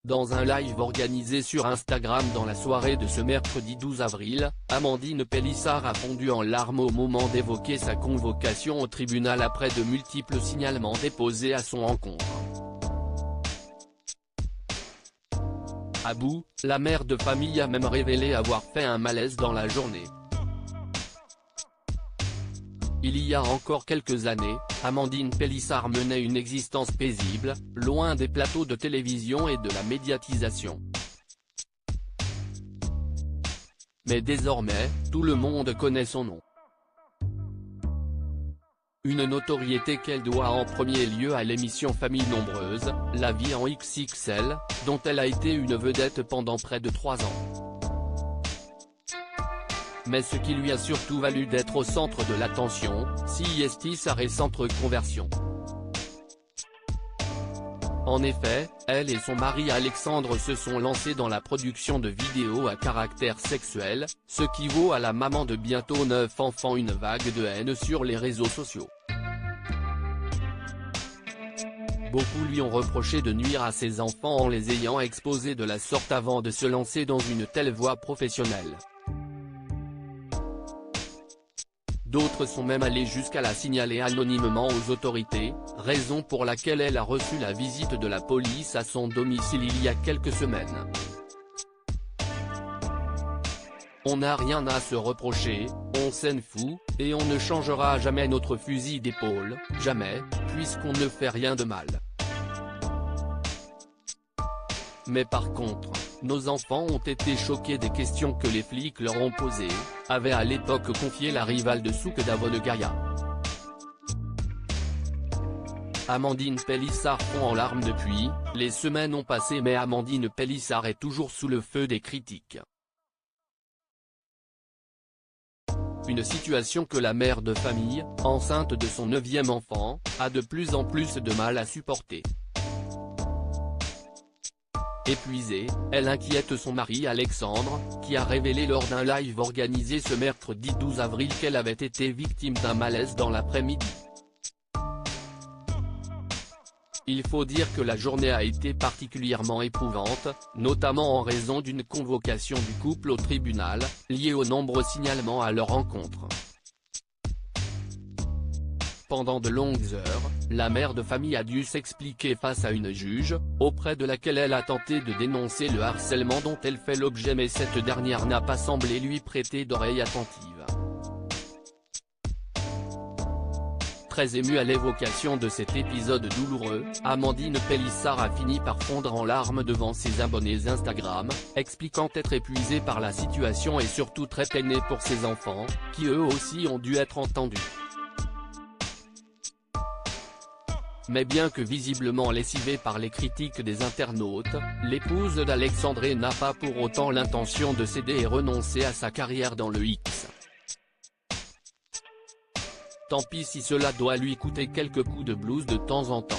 Dans un live organisé sur Instagram dans la soirée de ce mercredi 12 avril, Amandine Pélissard a fondu en larmes au moment d'évoquer sa convocation au tribunal après de multiples signalements déposés à son encontre. À bout, la mère de famille a même révélé avoir fait un malaise dans la journée. Il y a encore quelques années, Amandine Pélissard menait une existence paisible, loin des plateaux de télévision et de la médiatisation. Mais désormais, tout le monde connaît son nom. Une notoriété qu'elle doit en premier lieu à l'émission Famille Nombreuse, La Vie en XXL, dont elle a été une vedette pendant près de 3 ans. Mais ce qui lui a surtout valu d'être au centre de l'attention, c'est sa récente reconversion. En effet, elle et son mari Alexandre se sont lancés dans la production de vidéos à caractère sexuel, ce qui vaut à la maman de bientôt 9 enfants une vague de haine sur les réseaux sociaux. Beaucoup lui ont reproché de nuire à ses enfants en les ayant exposés de la sorte avant de se lancer dans une telle voie professionnelle. D'autres sont même allés jusqu'à la signaler anonymement aux autorités, raison pour laquelle elle a reçu la visite de la police à son domicile il y a quelques semaines. On n'a rien à se reprocher, on s'en fout, et on ne changera jamais notre fusil d'épaule, jamais, puisqu'on ne fait rien de mal. Mais par contre, nos enfants ont été choqués des questions que les flics leur ont posées, avait à l'époque confié la rivale de Souk Davonegaya. Amandine Pélissard fond en larmes depuis, les semaines ont passé mais Amandine Pélissard est toujours sous le feu des critiques. Une situation que la mère de famille, enceinte de son 9e enfant, a de plus en plus de mal à supporter. Épuisée, elle inquiète son mari Alexandre, qui a révélé lors d'un live organisé ce mercredi 12 avril qu'elle avait été victime d'un malaise dans l'après-midi. Il faut dire que la journée a été particulièrement éprouvante, notamment en raison d'une convocation du couple au tribunal, liée aux nombreux signalements à leur encontre. Pendant de longues heures, la mère de famille a dû s'expliquer face à une juge, auprès de laquelle elle a tenté de dénoncer le harcèlement dont elle fait l'objet mais cette dernière n'a pas semblé lui prêter d'oreille attentive. Très émue à l'évocation de cet épisode douloureux, Amandine Pélissard a fini par fondre en larmes devant ses abonnés Instagram, expliquant être épuisée par la situation et surtout très peinée pour ses enfants, qui eux aussi ont dû être entendus. Mais bien que visiblement lessivée par les critiques des internautes, l'épouse d'Alexandre n'a pas pour autant l'intention de céder et renoncer à sa carrière dans le X. Tant pis si cela doit lui coûter quelques coups de blues de temps en temps.